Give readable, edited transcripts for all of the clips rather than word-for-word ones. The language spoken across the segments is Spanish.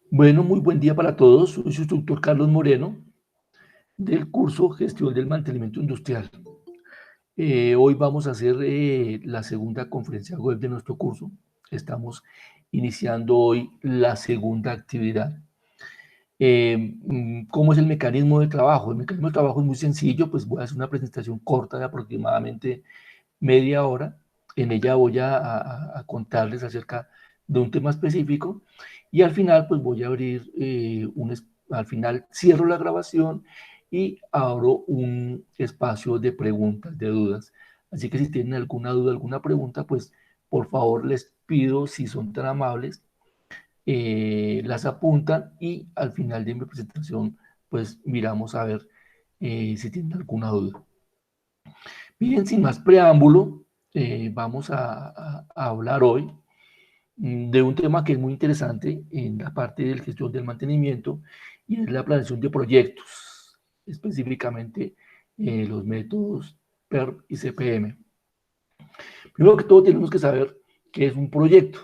Bueno, muy buen día para todos. Soy su instructor Carlos Moreno del curso Gestión del Mantenimiento Industrial. Hoy vamos a hacer la segunda conferencia web de nuestro curso. Estamos iniciando hoy la segunda actividad. ¿Cómo es el mecanismo de trabajo? El mecanismo de trabajo es muy sencillo, pues voy a hacer una presentación corta de aproximadamente media hora. En ella voy a contarles acerca de un tema específico y al final pues voy a abrir al final cierro la grabación y abro un espacio de preguntas, de dudas. Así que si tienen alguna duda, alguna pregunta, pues por favor les pido, si son tan amables, las apuntan y al final de mi presentación pues miramos a ver si tienen alguna duda. Bien, sin más preámbulo, vamos a hablar hoy de un tema que es muy interesante en la parte de la gestión del mantenimiento y es la planeación de proyectos, específicamente los métodos PERM y CPM. Primero que todo tenemos que saber qué es un proyecto.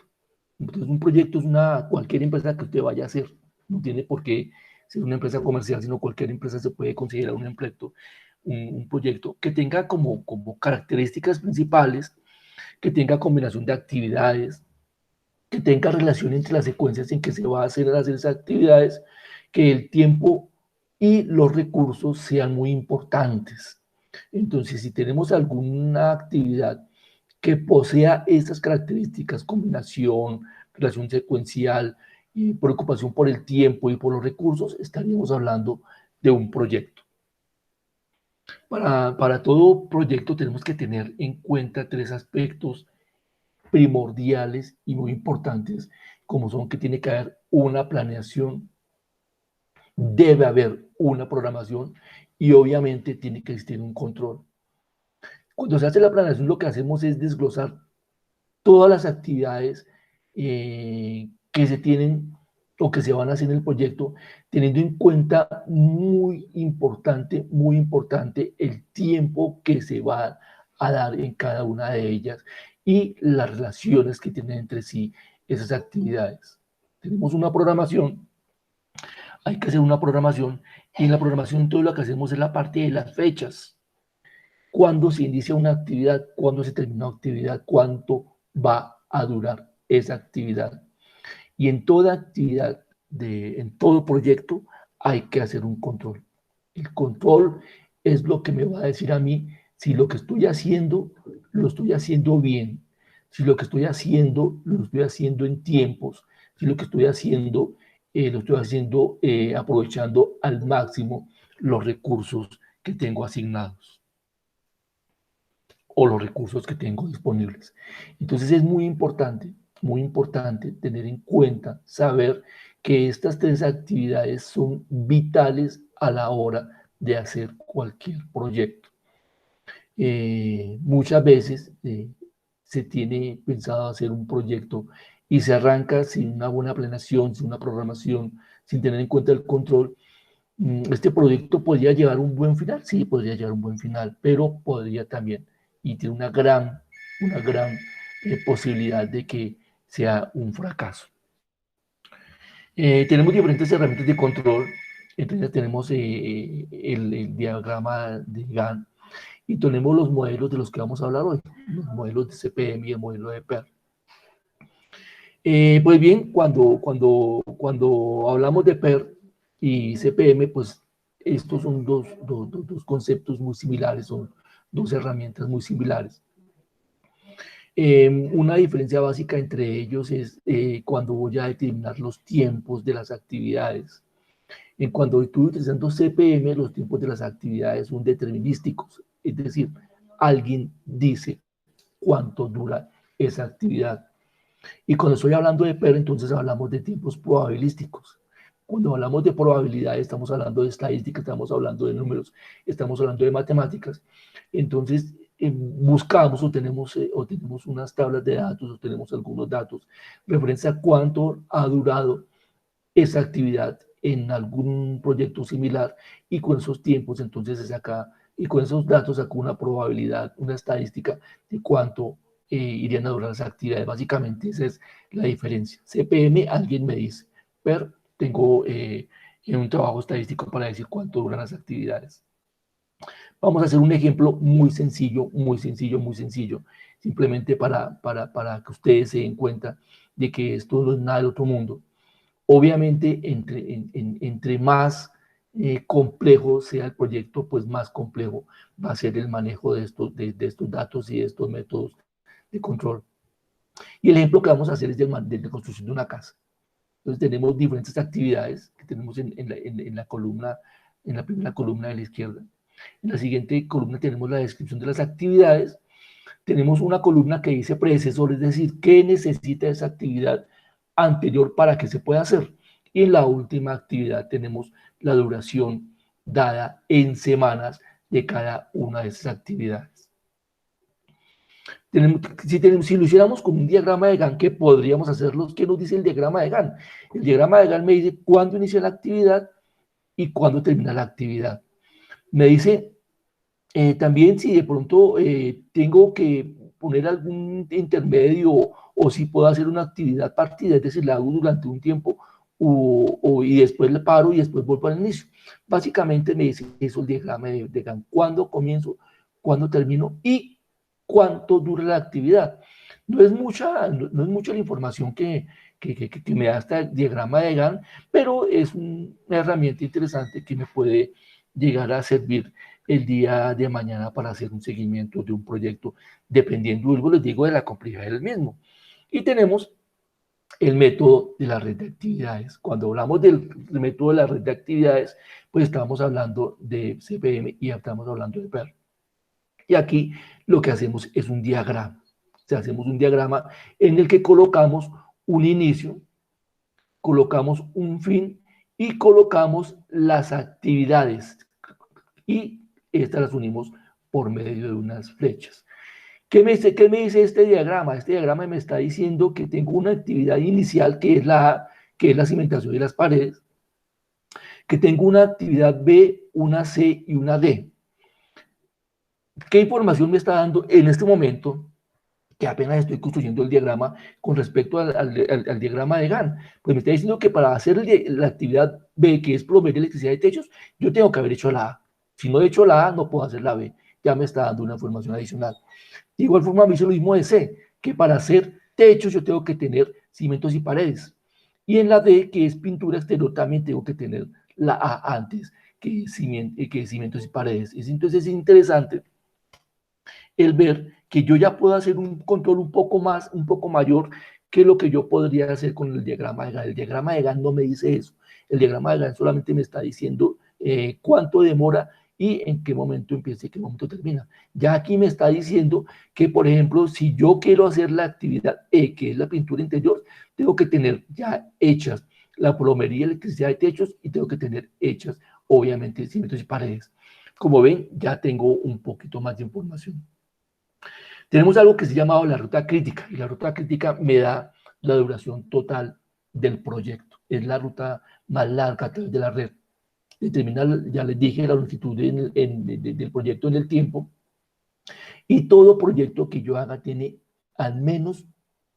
Entonces, un proyecto es cualquier empresa que usted vaya a hacer. No tiene por qué ser una empresa comercial, sino cualquier empresa se puede considerar un proyecto que tenga como características principales, que tenga combinación de actividades, que tenga relación entre las secuencias en que se va a hacer esas actividades, que el tiempo y los recursos sean muy importantes. Entonces, si tenemos alguna actividad que posea estas características, combinación, relación secuencial, y preocupación por el tiempo y por los recursos, estaríamos hablando de un proyecto. Para todo proyecto tenemos que tener en cuenta tres aspectos primordiales y muy importantes, como son que tiene que haber una planeación, debe haber una programación y obviamente tiene que existir un control. Cuando se hace la planeación, lo que hacemos es desglosar todas las actividades que se tienen o que se van a hacer en el proyecto, teniendo en cuenta muy importante el tiempo que se va a dar en cada una de ellas y las relaciones que tienen entre sí esas actividades. Tenemos una programación, hay que hacer una programación y en la programación todo lo que hacemos es la parte de las fechas. Cuándo se inicia una actividad, cuándo se termina una actividad, cuánto va a durar esa actividad. Y en toda actividad, en todo proyecto, hay que hacer un control. El control es lo que me va a decir a mí si lo que estoy haciendo lo estoy haciendo bien, si lo que estoy haciendo lo estoy haciendo en tiempos, si lo que estoy haciendo lo estoy haciendo aprovechando al máximo los recursos que tengo asignados o los recursos que tengo disponibles. Entonces es muy importante tener en cuenta, saber que estas tres actividades son vitales a la hora de hacer cualquier proyecto. Muchas veces se tiene pensado hacer un proyecto y se arranca sin una buena planeación, sin una programación, sin tener en cuenta el control. Este proyecto podría llevar un buen final, sí, podría llevar un buen final, pero podría también, y tiene una gran posibilidad de que sea un fracaso. Tenemos diferentes herramientas de control, entonces tenemos el diagrama de Gantt y tenemos los modelos de los que vamos a hablar hoy, los modelos de CPM y el modelo de PER. Pues bien, cuando hablamos de PER y CPM, pues estos son dos conceptos muy similares, son dos herramientas muy similares. Una diferencia básica entre ellos es cuando voy a determinar los tiempos de las actividades. Cuando estoy utilizando CPM, los tiempos de las actividades son determinísticos, es decir, alguien dice cuánto dura esa actividad. Y cuando estoy hablando de PER, entonces hablamos de tiempos probabilísticos. Cuando hablamos de probabilidad, estamos hablando de estadística, estamos hablando de números, estamos hablando de matemáticas. Entonces, buscamos o tenemos unas tablas de datos o tenemos algunos datos referencia a cuánto ha durado esa actividad en algún proyecto similar y con esos tiempos entonces se saca y con esos datos saca una probabilidad, una estadística de cuánto irían a durar las actividades. Básicamente esa es la diferencia. CPM, alguien me dice, PER, tengo un trabajo estadístico para decir cuánto duran las actividades. Vamos a hacer un ejemplo muy sencillo, muy sencillo, muy sencillo, simplemente para que ustedes se den cuenta de que esto no es nada del otro mundo. Obviamente, entre más complejo sea el proyecto, pues más complejo va a ser el manejo de estos datos y de estos métodos de control. Y el ejemplo que vamos a hacer es de la construcción de una casa. Entonces tenemos diferentes actividades que tenemos en la columna, en la primera columna de la izquierda. En la siguiente columna tenemos la descripción de las actividades. Tenemos una columna que dice predecesor, es decir, qué necesita esa actividad anterior para que se pueda hacer. Y en la última actividad tenemos la duración dada en semanas de cada una de esas actividades. Si lo hiciéramos con un diagrama de Gantt, ¿qué podríamos hacerlo? ¿Qué nos dice el diagrama de Gantt? El diagrama de Gantt me dice cuándo inicia la actividad y cuándo termina la actividad. Me dice también si de pronto tengo que poner algún intermedio o si puedo hacer una actividad partida, es decir, la hago durante un tiempo y después la paro y después vuelvo al inicio. Básicamente me dice eso el diagrama de Gantt, cuándo comienzo, cuándo termino y cuánto dura la actividad. No es mucha la información que me da este diagrama de Gantt, pero es una herramienta interesante que me puede llegar a servir el día de mañana para hacer un seguimiento de un proyecto, dependiendo, luego les digo, de la complejidad del mismo. Y tenemos el método de la red de actividades. Cuando hablamos del método de la red de actividades, pues estamos hablando de CPM y estamos hablando de PER. Y aquí lo que hacemos es un diagrama. O sea, hacemos un diagrama en el que colocamos un inicio, colocamos un fin y colocamos las actividades. Y estas las unimos por medio de unas flechas. ¿Qué me dice este diagrama? Este diagrama me está diciendo que tengo una actividad inicial que es la A, que es la cimentación de las paredes, que tengo una actividad B, una C y una D. ¿Qué información me está dando en este momento? Que apenas estoy construyendo el diagrama con respecto al diagrama de Gantt. Pues me está diciendo que para hacer la actividad B, que es proveer electricidad de techos, yo tengo que haber hecho la A. Si no he hecho la A, no puedo hacer la B. Ya me está dando una información adicional. De igual forma, me hizo lo mismo de C, que para hacer techos yo tengo que tener cimientos y paredes. Y en la D, que es pintura exterior, también tengo que tener la A antes que cimientos y paredes. Entonces es interesante el ver que yo ya puedo hacer un control un poco mayor que lo que yo podría hacer con el diagrama de Gantt. El diagrama de Gantt no me dice eso. El diagrama de Gantt solamente me está diciendo cuánto demora y en qué momento empieza y qué momento termina. Ya aquí me está diciendo que, por ejemplo, si yo quiero hacer la actividad E, que es la pintura interior, tengo que tener ya hechas la plomería, electricidad de techos y tengo que tener hechas, obviamente, cimientos y paredes. Como ven, ya tengo un poquito más de información. Tenemos algo que se llama la ruta crítica, y la ruta crítica me da la duración total del proyecto. Es la ruta más larga a través de la red. Determina, ya les dije, la longitud del proyecto en el tiempo, y todo proyecto que yo haga tiene al menos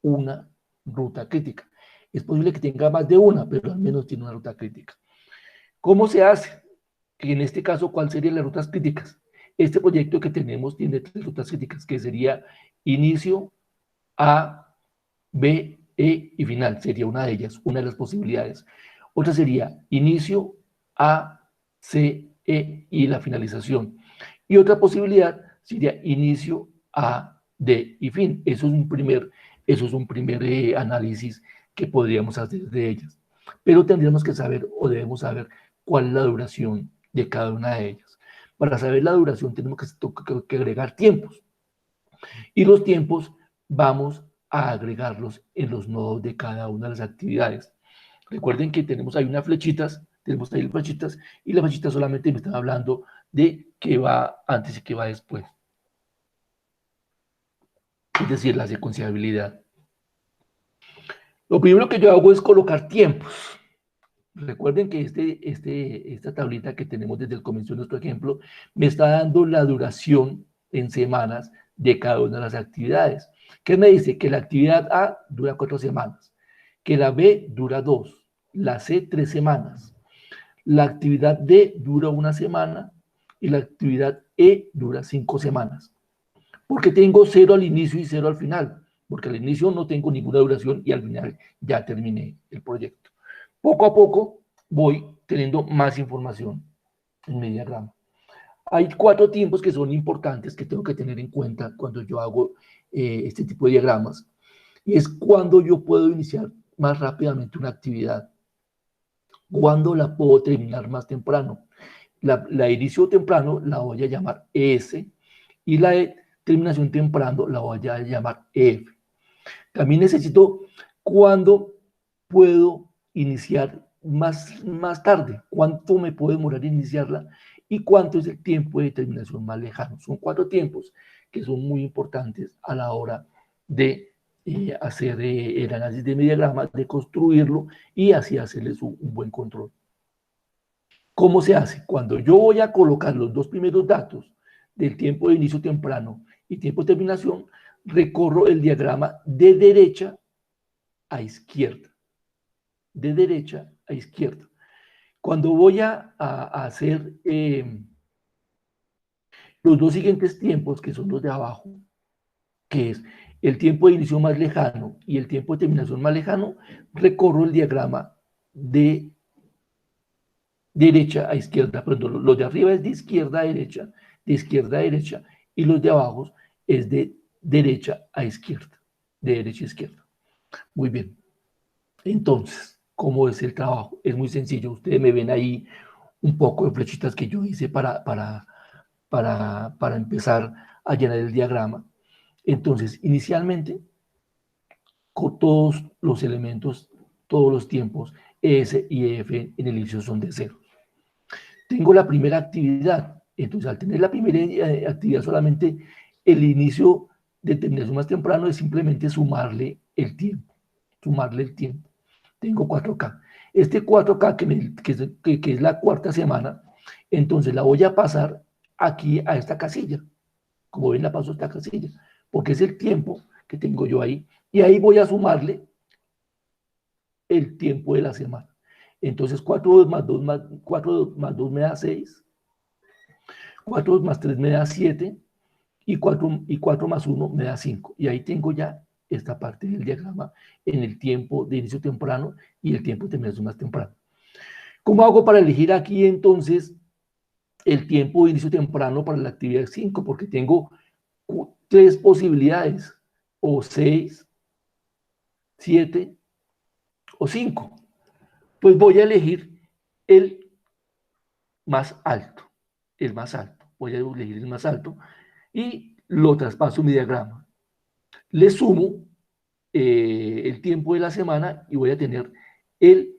una ruta crítica. Es posible que tenga más de una, pero al menos tiene una ruta crítica. ¿Cómo se hace? En este caso, ¿cuáles serían las rutas críticas? Este proyecto que tenemos tiene 3 rutas críticas, que sería inicio, A, B, E y final. Sería una de ellas, una de las posibilidades. Otra sería inicio, A, C, E y la finalización. Y otra posibilidad sería inicio, A, D y fin. Eso es un primer análisis que podríamos hacer de ellas. Pero tendríamos que saber o debemos saber cuál es la duración de cada una de ellas. Para saber la duración tenemos que agregar tiempos. Y los tiempos vamos a agregarlos en los nodos de cada una de las actividades. Recuerden que tenemos ahí unas flechitas, tenemos ahí las flechitas, y las flechitas solamente me están hablando de qué va antes y qué va después. Es decir, la secuenciabilidad. Lo primero que yo hago es colocar tiempos. Recuerden que esta tablita que tenemos desde el comienzo de nuestro ejemplo me está dando la duración en semanas de cada una de las actividades. ¿Qué me dice? Que la actividad A dura 4 semanas, que la B dura 2, la C 3 semanas, la actividad D dura 1 semana y la actividad E dura 5 semanas. Porque tengo 0 al inicio y 0 al final, porque al inicio no tengo ninguna duración y al final ya terminé el proyecto. Poco a poco voy teniendo más información en mi diagrama. Hay 4 tiempos que son importantes que tengo que tener en cuenta cuando yo hago este tipo de diagramas, y es cuando yo puedo iniciar más rápidamente una actividad, cuando la puedo terminar más temprano. La inicio temprano la voy a llamar ES y la terminación temprano la voy a llamar EF. También necesito cuando puedo iniciar más tarde, cuánto me puede demorar iniciarla y cuánto es el tiempo de terminación más lejano. Son 4 tiempos que son muy importantes a la hora de hacer el análisis de mi diagrama, de construirlo y así hacerles un buen control. ¿Cómo se hace? Cuando yo voy a colocar los 2 primeros datos del tiempo de inicio temprano y tiempo de terminación, recorro el diagrama de derecha a izquierda. De derecha a izquierda. Cuando voy a hacer los 2 siguientes tiempos, que son los de abajo, que es el tiempo de inicio más lejano y el tiempo de terminación más lejano, recorro el diagrama de derecha a izquierda, perdón, los de arriba es de izquierda a derecha, y los de abajo es de derecha a izquierda, de derecha a izquierda. Muy bien. Entonces, ¿cómo es el trabajo? Es muy sencillo. Ustedes me ven ahí un poco de flechitas que yo hice para empezar a llenar el diagrama. Entonces, inicialmente, con todos los elementos, todos los tiempos, S y F en el inicio son de 0. Tengo la primera actividad. Entonces, al tener la primera actividad solamente, el inicio de terminación más temprano es simplemente sumarle el tiempo. Sumarle el tiempo. Tengo 4K. Este 4K que es la 4ª semana, entonces la voy a pasar aquí a esta casilla. Como ven, la paso a esta casilla, porque es el tiempo que tengo yo ahí. Y ahí voy a sumarle el tiempo de la semana. Entonces 4 más 2 me da 6, 4 más 3 me da 7, y 4 más 1 me da 5. Y ahí tengo ya esta parte del diagrama en el tiempo de inicio temprano y el tiempo de terminación más temprano. ¿Cómo hago para elegir aquí entonces el tiempo de inicio temprano para la actividad 5? Porque tengo 3 posibilidades, o 6, 7 o 5. Pues voy a elegir el más alto, el más alto. Voy a elegir el más alto y lo traspaso a mi diagrama. Le sumo el tiempo de la semana y voy a tener el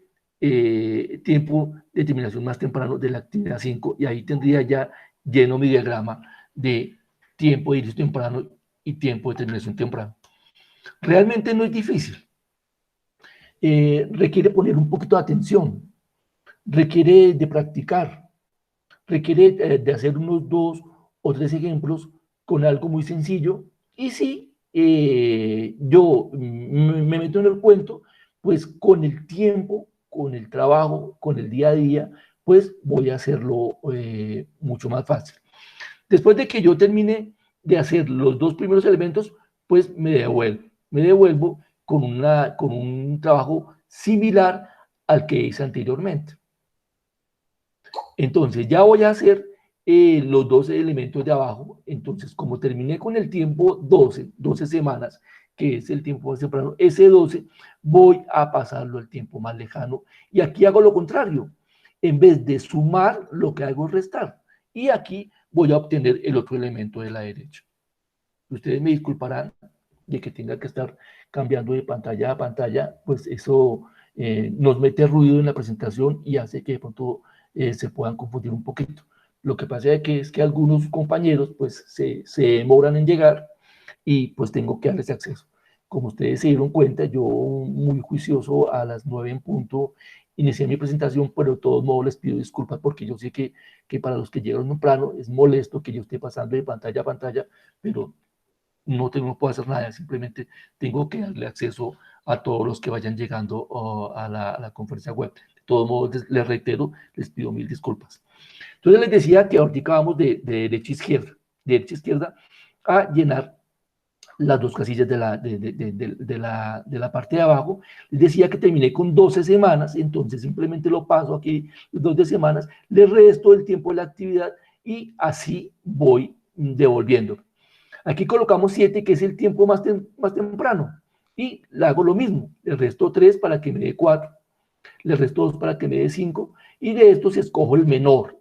tiempo de terminación más temprano de la actividad 5, y ahí tendría ya lleno mi diagrama de tiempo de inicio temprano y tiempo de terminación temprano. Realmente no es difícil. Requiere poner un poquito de atención, requiere de practicar, requiere de hacer unos 2 o 3 ejemplos con algo muy sencillo, y si yo me meto en el cuento, pues con el tiempo, con el trabajo, con el día a día, pues voy a hacerlo mucho más fácil. Después de que yo termine de hacer los 2 primeros elementos, pues me devuelvo con un trabajo similar al que hice anteriormente. Entonces ya voy a hacer los 12 elementos de abajo. Entonces, como terminé con el tiempo 12 semanas, que es el tiempo más temprano, ese 12 voy a pasarlo al tiempo más lejano, y aquí hago lo contrario. En vez de sumar, lo que hago es restar, y aquí voy a obtener el otro elemento de la derecha. Ustedes me disculparán de que tenga que estar cambiando de pantalla a pantalla, pues eso nos mete ruido en la presentación y hace que de pronto se puedan confundir un poquito. Lo que pasa es que algunos compañeros pues se demoran en llegar y pues tengo que darles acceso. Como ustedes se dieron cuenta, yo muy juicioso a las 9 en punto inicié mi presentación, pero de todos modos les pido disculpas porque yo sé que para los que llegaron temprano es molesto que yo esté pasando de pantalla a pantalla, pero no puedo hacer nada, simplemente tengo que darle acceso a todos los que vayan llegando a la conferencia web. De todos modos, les reitero, les pido mil disculpas. Entonces les decía que ahorita vamos de derecha a izquierda a llenar las dos casillas de la parte de abajo. Les decía que terminé con 12 semanas, entonces simplemente lo paso aquí 12 semanas, le resto el tiempo de la actividad y así voy devolviendo. Aquí colocamos 7, que es el tiempo más temprano, y le hago lo mismo, le resto 3 para que me dé 4, le resto 2 para que me dé 5, y de estos escojo el menor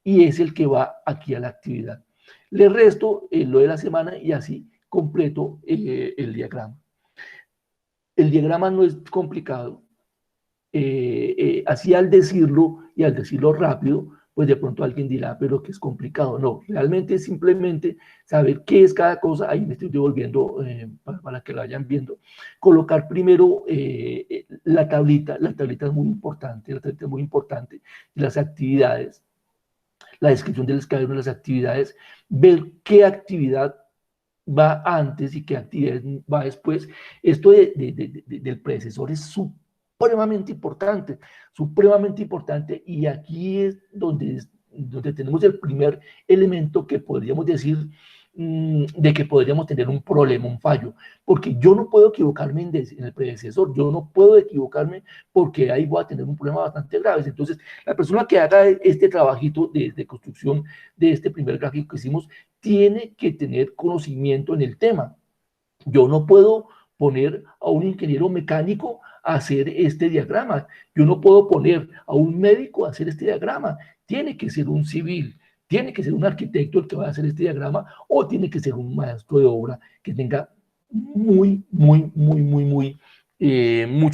y es el que va aquí a la actividad. Le resto lo de la semana y así completo el diagrama. El diagrama no es complicado. Así al decirlo y al decirlo rápido, pues de pronto alguien dirá, pero que es complicado. No, realmente es simplemente saber qué es cada cosa. Ahí me estoy devolviendo para que lo vayan viendo. Colocar primero la tablita es muy importante, las actividades, la descripción de cada una de las actividades, ver qué actividad va antes y qué actividad va después. Esto del predecesor es supremamente importante, y aquí es donde tenemos el primer elemento que podríamos decir de que podríamos tener un problema, un fallo, porque yo no puedo equivocarme en el predecesor, yo no puedo equivocarme porque ahí voy a tener un problema bastante grave. Entonces, la persona que haga este trabajito de construcción de este primer gráfico que hicimos, tiene que tener conocimiento en el tema. Yo no puedo poner a un ingeniero mecánico a hacer este diagrama. Yo no puedo poner a un médico a hacer este diagrama. Tiene que ser un civil, tiene que ser un arquitecto el que va a hacer este diagrama, o tiene que ser un maestro de obra que tenga mucha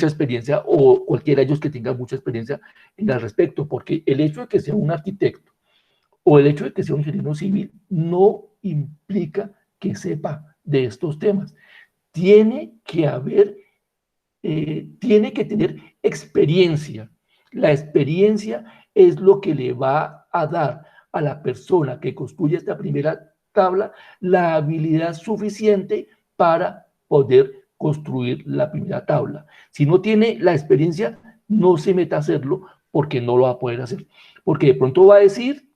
experiencia, o cualquiera de ellos que tenga mucha experiencia al respecto, porque el hecho de que sea un arquitecto o el hecho de que sea un ingeniero civil no implica que sepa de estos temas. Tiene que tener experiencia. La experiencia es lo que le va a dar a la persona que construye esta primera tabla la habilidad suficiente para poder construir la primera tabla. Si no tiene la experiencia, no se meta a hacerlo, porque no lo va a poder hacer. Porque de pronto va a decir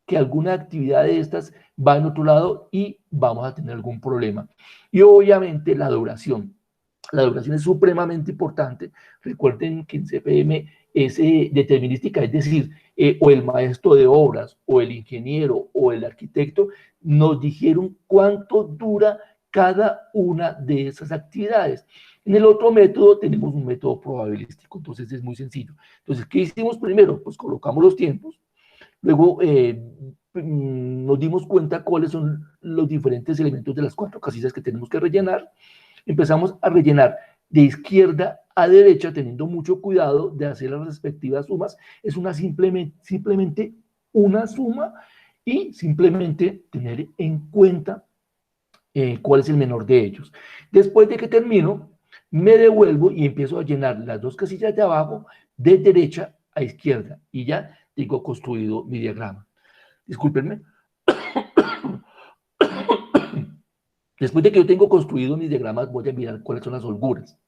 que alguna actividad de estas va en otro lado y vamos a tener algún problema. Y obviamente la duración. La duración es supremamente importante. Recuerden que en CPM es determinística, es decir, o el maestro de obras, o el ingeniero, o el arquitecto nos dijeron cuánto dura cada una de esas actividades. En el otro método tenemos un método probabilístico, entonces es muy sencillo. Entonces, ¿qué hicimos primero? Pues colocamos los tiempos. Luego nos dimos cuenta cuáles son los diferentes elementos de las 4 casillas que tenemos que rellenar. Empezamos a rellenar de izquierda a derecha, teniendo mucho cuidado de hacer las respectivas sumas. Es simplemente una suma, y simplemente tener en cuenta cuál es el menor de ellos. Después de que termino, me devuelvo y empiezo a llenar las 2 casillas de abajo de derecha a izquierda, y ya tengo construido mi diagrama. Discúlpenme. Después de que yo tengo construido mis diagramas, voy a mirar cuáles son las holguras.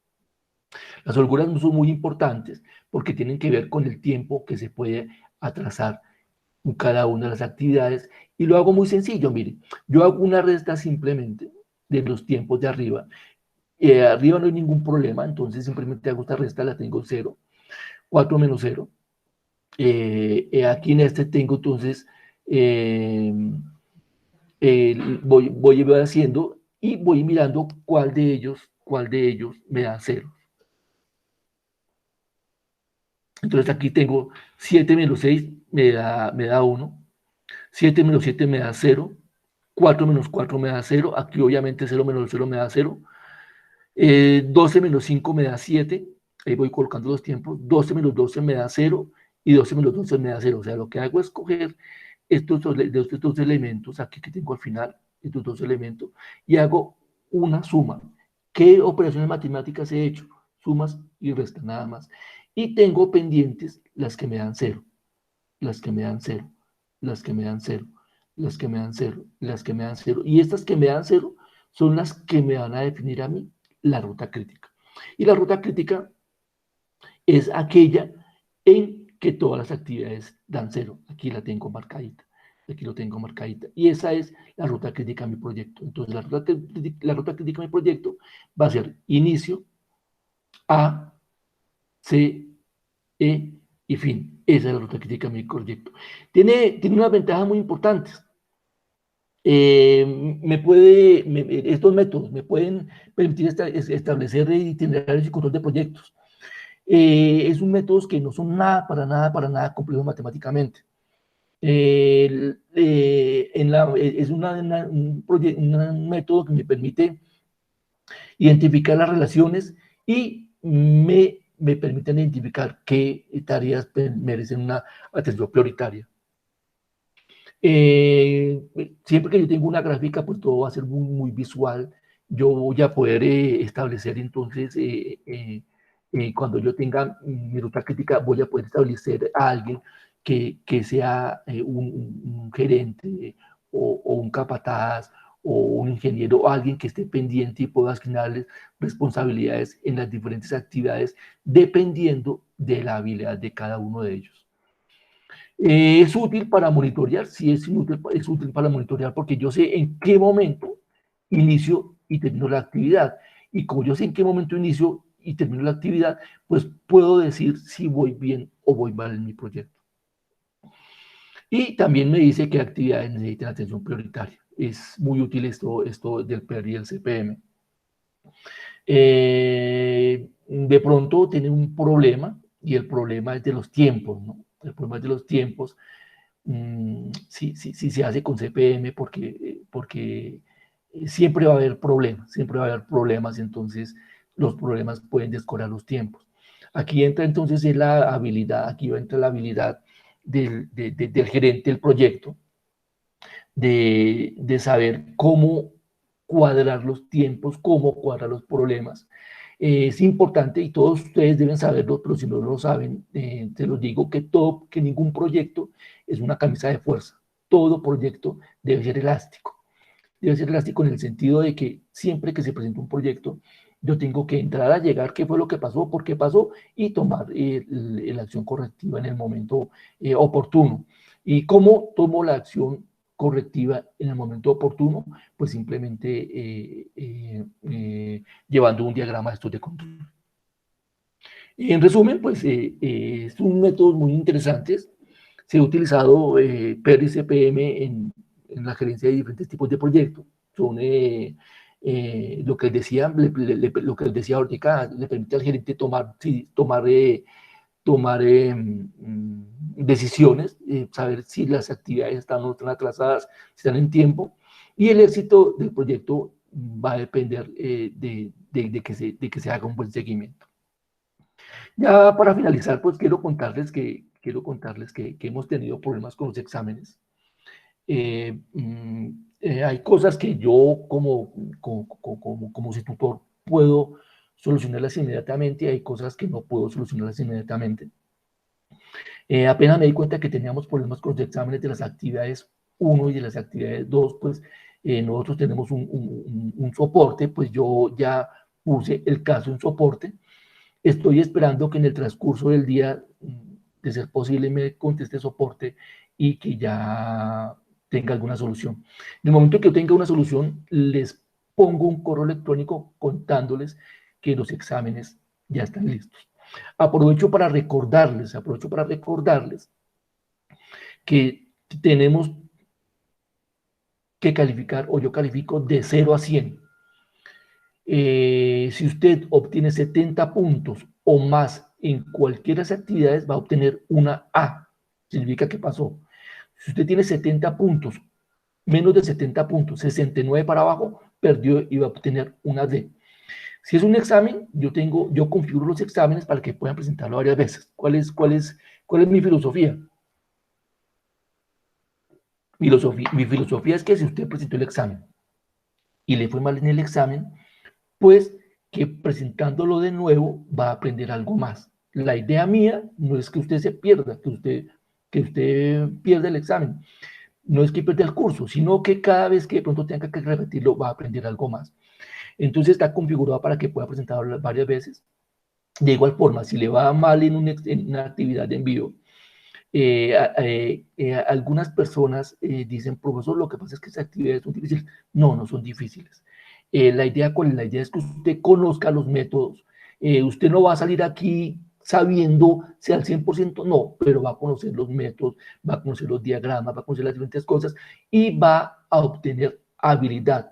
Las holguras no son muy importantes porque tienen que ver con el tiempo que se puede atrasar en cada una de las actividades, y lo hago muy sencillo. Miren, yo hago una resta simplemente de los tiempos de arriba. Arriba no hay ningún problema, entonces simplemente hago esta resta, la tengo 0, 4 menos 0. Aquí en este tengo entonces, voy haciendo y voy mirando cuál de ellos me da 0. Entonces aquí tengo 7 menos 6 me da 1, 7 menos 7 me da 0, 4 menos 4 me da 0, aquí obviamente 0 menos 0 me da 0, 12 menos 5 me da 7, ahí voy colocando los tiempos, 12 menos 12 me da 0, y 12 menos 12 me da 0, o sea, lo que hago es coger estos dos elementos aquí que tengo al final, estos 2 elementos, y hago una suma. ¿Qué operaciones matemáticas he hecho? Sumas y restas, nada más. Y tengo pendientes las que me dan 0, las que me dan 0, las que me dan 0, las que me dan 0, las que me dan 0. Y estas que me dan 0 son las que me van a definir a mí la ruta crítica. Y la ruta crítica es aquella en que todas las actividades dan cero. Aquí la tengo marcadita. Aquí lo tengo marcadita. Y esa es la ruta crítica de mi proyecto. Entonces, la ruta crítica de mi proyecto va a ser inicio, A, C, E y fin. Esa es la ruta crítica de mi proyecto. Tiene unas ventajas muy importantes. Estos métodos me pueden permitir establecer itinerarios y control de proyectos. Es un método que no son para nada complejos matemáticamente. Es un método que me permite identificar las relaciones y me permiten identificar qué tareas merecen una atención prioritaria. Siempre que yo tengo una gráfica, pues todo va a ser muy visual. Yo voy a poder establecer entonces, cuando yo tenga mi ruta crítica, voy a poder establecer a alguien que sea un gerente o un capataz o un ingeniero, o alguien que esté pendiente y pueda asignarles responsabilidades en las diferentes actividades dependiendo de la habilidad de cada uno de ellos. ¿Es útil para monitorear? Sí, es útil para monitorear porque yo sé en qué momento inicio y termino la actividad. Y como yo sé en qué momento inicio y termino la actividad, pues puedo decir si voy bien o voy mal en mi proyecto. Y también me dice qué actividades necesitan atención prioritaria. Es muy útil esto del PER y el CPM. De pronto tiene un problema y el problema es de los tiempos, ¿no? El problema es de los tiempos. Si se hace con CPM porque siempre va a haber problemas, entonces los problemas pueden descuadrar los tiempos. Aquí entra entonces la habilidad, aquí entra la habilidad del gerente del proyecto de saber cómo cuadrar los tiempos, cómo cuadrar los problemas. Es importante y todos ustedes deben saberlo, pero si no lo saben, te los digo que ningún proyecto es una camisa de fuerza. Todo proyecto debe ser elástico. Debe ser elástico en el sentido de que siempre que se presenta un proyecto, yo tengo que entrar a llegar qué fue lo que pasó, por qué pasó y tomar la acción correctiva en el momento oportuno. ¿Y cómo tomo la acción correctiva en el momento oportuno? Pues simplemente llevando un diagrama de estos de control. En resumen, pues es un método muy interesante. Se ha utilizado PER y CPM en la gerencia de diferentes tipos de proyectos. Son lo que les decía, lo que les decía ahorita, le permite al gerente tomar decisiones, saber si las actividades están o no están atrasadas, si están en tiempo, y el éxito del proyecto va a depender de que se haga un buen seguimiento. Ya para finalizar, pues quiero contarles que hemos tenido problemas con los exámenes. Hay cosas que yo como su tutor puedo solucionarlas inmediatamente y hay cosas que no puedo solucionarlas inmediatamente. Apenas me di cuenta que teníamos problemas con los exámenes de las actividades 1 y de las actividades 2, pues nosotros tenemos un soporte, pues yo ya puse el caso en soporte. Estoy esperando que en el transcurso del día, de ser posible, me conteste soporte y que ya tenga alguna solución. En el momento que yo tenga una solución, les pongo un correo electrónico contándoles que los exámenes ya están listos. Aprovecho para recordarles que tenemos que calificar, o yo califico de 0 a 100. Si usted obtiene 70 puntos o más en cualquiera de las actividades, va a obtener una A. Significa que pasó. Si usted tiene 70 puntos, menos de 70 puntos, 69 para abajo, perdió y va a obtener una D. Si es un examen, yo configuro los exámenes para que puedan presentarlo varias veces. ¿Cuál es mi filosofía? Mi filosofía es que si usted presentó el examen y le fue mal en el examen, pues que presentándolo de nuevo va a aprender algo más. La idea mía no es que usted se pierda, que usted pierda el examen, no es que pierda el curso, sino que cada vez que de pronto tenga que repetirlo va a aprender algo más. Entonces está configurado para que pueda presentarlo varias veces. De igual forma, si le va mal en una actividad de envío, algunas personas dicen, profesor, lo que pasa es que esas actividades son difíciles. No, no son difíciles. La idea es que usted conozca los métodos. Usted no va a salir aquí sabiendo si al 100%, no, pero va a conocer los métodos, va a conocer los diagramas, va a conocer las diferentes cosas y va a obtener habilidad.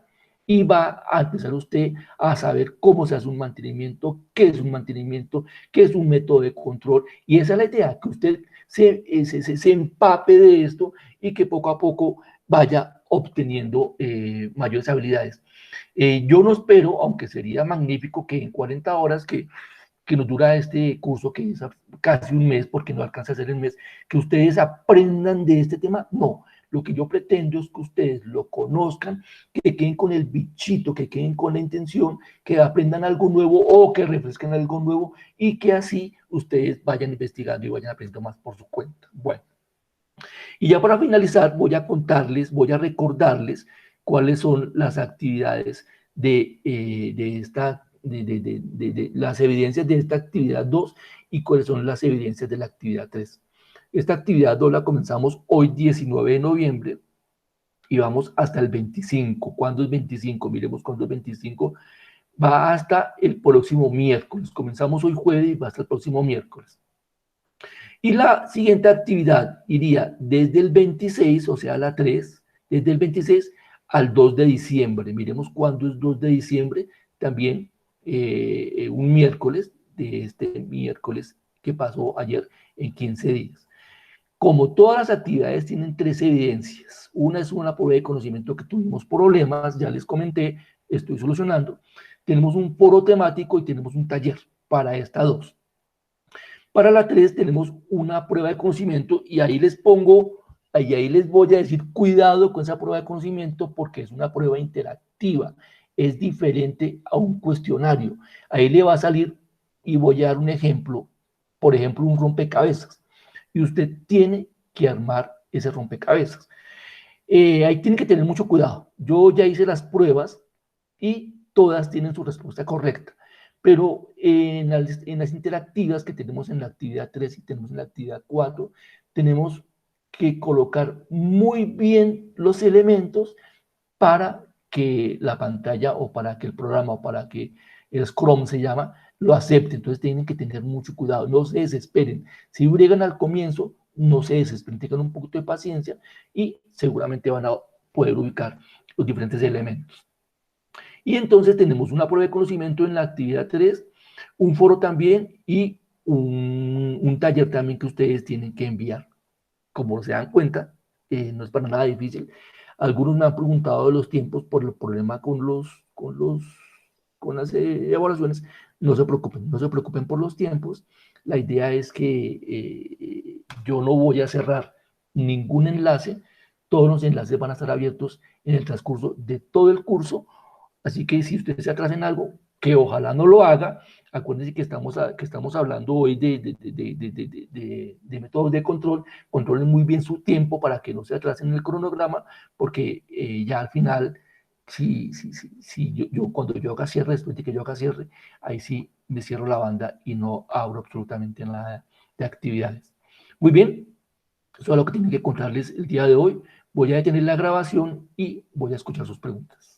Y va a empezar usted a saber cómo se hace un mantenimiento, qué es un mantenimiento, qué es un método de control. Y esa es la idea, que usted se empape de esto y que poco a poco vaya obteniendo mayores habilidades. Yo no espero, aunque sería magnífico que en 40 horas que nos dura este curso, que es casi un mes, porque no alcanza a ser el mes, que ustedes aprendan de este tema. No, lo que yo pretendo es que ustedes lo conozcan, que queden con el bichito, que queden con la intención, que aprendan algo nuevo o que refresquen algo nuevo y que así ustedes vayan investigando y vayan aprendiendo más por su cuenta. Bueno, y ya para finalizar voy a contarles, voy a recordarles cuáles son las actividades de las evidencias de esta actividad 2 y cuáles son las evidencias de la actividad 3. Esta actividad 2 la comenzamos hoy 19 de noviembre y vamos hasta el 25. ¿Cuándo es 25? Miremos cuándo es 25. Va hasta el próximo miércoles. Comenzamos hoy jueves y va hasta el próximo miércoles. Y la siguiente actividad iría desde el 26, o sea, la 3, desde el 26 al 2 de diciembre. Miremos cuándo es 2 de diciembre, también un miércoles, de este miércoles que pasó ayer en 15 días. Como todas las actividades tienen 3 evidencias. Una es una prueba de conocimiento que tuvimos problemas, ya les comenté, estoy solucionando. Tenemos un foro temático y tenemos un taller para esta 2. Para la 3 tenemos una prueba de conocimiento y ahí les pongo, ahí les voy a decir cuidado con esa prueba de conocimiento porque es una prueba interactiva, es diferente a un cuestionario. Ahí le va a salir y voy a dar un ejemplo, por ejemplo un rompecabezas y usted tiene que armar ese rompecabezas. Ahí tiene que tener mucho cuidado. Yo ya hice las pruebas y todas tienen su respuesta correcta. Pero en las interactivas que tenemos en la actividad 3 y tenemos en la actividad 4, tenemos que colocar muy bien los elementos para que la pantalla o para que el programa o para que el Scrum se llama, lo acepte. Entonces tienen que tener mucho cuidado, no se desesperen. Si bregan al comienzo, no se desesperen, tengan un poquito de paciencia y seguramente van a poder ubicar los diferentes elementos. Y entonces tenemos una prueba de conocimiento en la actividad 3, un foro también y un taller también que ustedes tienen que enviar. Como se dan cuenta, no es para nada difícil. Algunos me han preguntado de los tiempos por el problema con las evaluaciones. No se preocupen, no se preocupen por los tiempos. La idea es que yo no voy a cerrar ningún enlace. Todos los enlaces van a estar abiertos en el transcurso de todo el curso. Así que si usted se atrasa en algo, que ojalá no lo haga, acuérdense que estamos hablando hoy de métodos de control. Controlen muy bien su tiempo para que no se atrasen en el cronograma, porque ya al final, si cuando yo haga cierre, después de que yo haga cierre, ahí sí me cierro la banda y no abro absolutamente nada de actividades. Muy bien, eso es lo que tengo que contarles el día de hoy. Voy a detener la grabación y voy a escuchar sus preguntas.